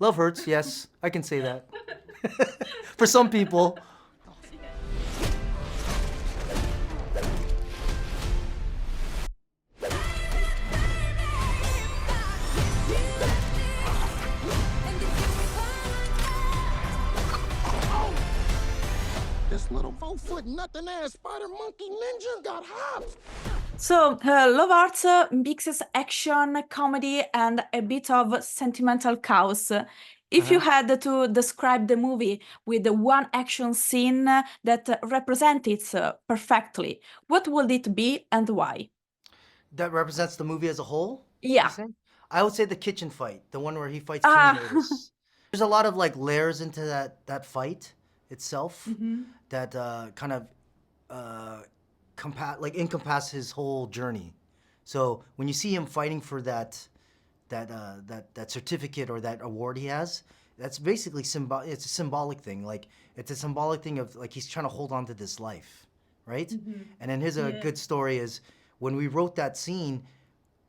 Love hurts, yes, I can say that. For some people. This little 4-foot nothing ass spider monkey ninja got hops. So, Love Arts mixes action, comedy, and a bit of sentimental chaos. If you had to describe the movie with the one action scene that represents it perfectly, what would it be and why? That represents the movie as a whole, you Yeah. say? I would say the kitchen fight, the one where he fights King Ah. Midas. There's a lot of like layers into that fight itself Mhm. that kind of encompass his whole journey. So when you see him fighting for that certificate or that award he has, that's basically it's a symbolic thing. Like it's a symbolic thing of like he's trying to hold on to this life, right? And then here's a Yeah. good story is when we wrote that scene,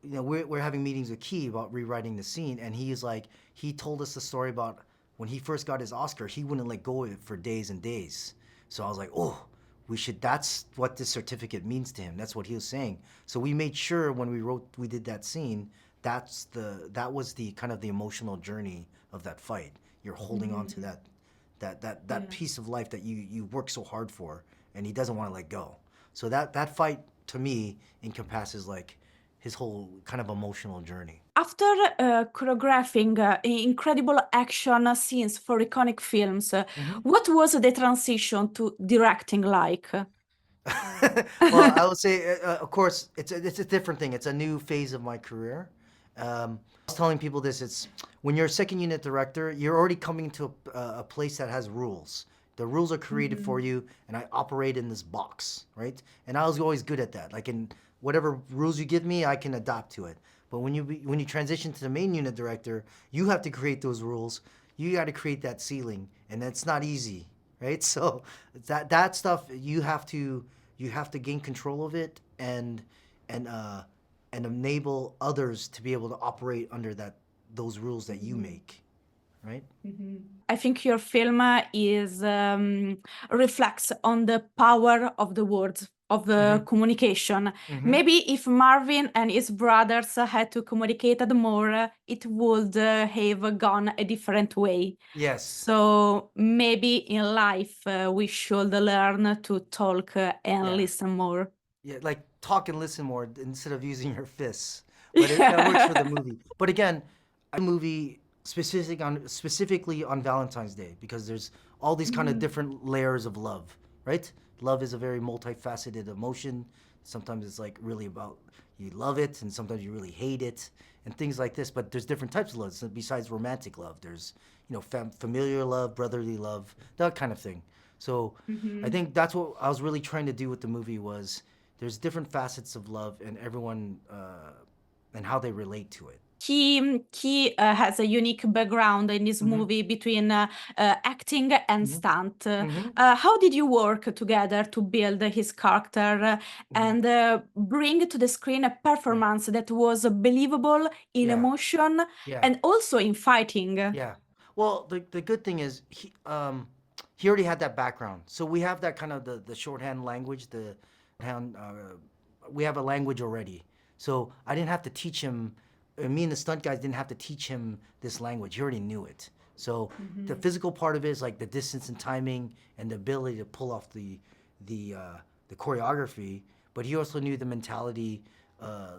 you know, we're having meetings with Key about rewriting the scene, and he told us the story about when he first got his Oscar, he wouldn't let go of it for days and days. So I was like, oh, that's what this certificate means to him. That's what he was saying. So we made sure when we did that scene, that was the kind of the emotional journey of that fight. You're holding on to that piece of life that you work so hard for, and he doesn't want to let go. So that fight to me encompasses like his whole kind of emotional journey. After choreographing incredible action scenes for iconic films, what was the transition to directing like? Well, I would say, of course, it's a different thing. It's a new phase of my career. I was telling people this. It's when you're a second unit director, you're already coming to a place that has rules. The rules are created for you, and I operate in this box, right? And I was always good at that. Like in whatever rules you give me, I can adapt to it. But when you transition to the main unit director, you have to create those rules. You got to create that ceiling, and that's not easy, right? So that stuff you have to gain control of it and uh, and enable others to be able to operate under those rules that you make, right? I think your film is reflects on the power of the words of the communication. Maybe if Marvin and his brothers had to communicate more, it would have gone a different way. Yes. So maybe in life we should learn to talk and Yeah. listen more. Yeah, like talk and listen more instead of using your fists. But that works for the movie. But again, I made the movie specifically on Valentine's Day because there's all these kind of different layers of love, right? Love is a very multifaceted emotion. Sometimes it's like really about you love it, and sometimes you really hate it, and things like this. But there's different types of love. So besides romantic love, there's familiar love, brotherly love, that kind of thing. So I think that's what I was really trying to do with the movie was there's different facets of love and everyone and how they relate to it. He has a unique background in this movie between acting and stunt. How did you work together to build his character and bring to the screen a performance that was believable in Yeah. emotion Yeah. and also in fighting? Yeah. Well, the good thing is he already had that background. So we have that kind of the shorthand language, the hand we have a language already. So I didn't have to teach him me and the stunt guys didn't have to teach him this language. He already knew it. So the physical part of it is like the distance and timing and the ability to pull off the choreography, but he also knew the mentality,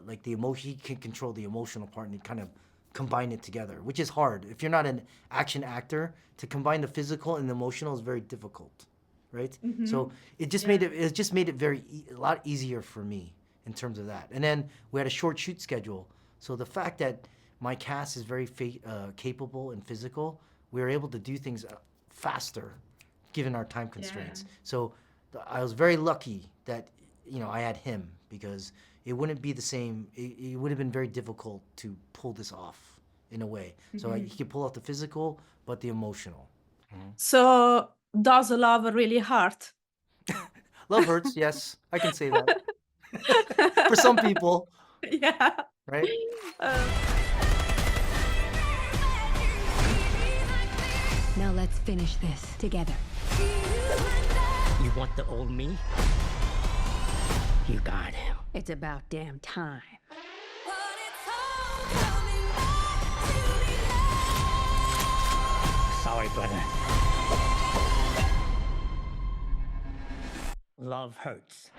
like the emotion. He can control the emotional part and kind of combine it together, which is hard. If you're not an action actor, to combine the physical and the emotional is very difficult, right? So it just made it a lot easier for me in terms of that. And then we had a short shoot schedule, so the fact that my cast is very capable and physical, we were able to do things faster, given our time constraints. So I was very lucky that I had him because it wouldn't be the same. It would have been very difficult to pull this off in a way. So he could pull off the physical, but the emotional. So does love really hurt? Love hurts, yes, I can say that. For some people, Yeah. right? Uh, Now let's finish this together. You want the old me? You got him. It's about damn time. Sorry, brother. Love hurts.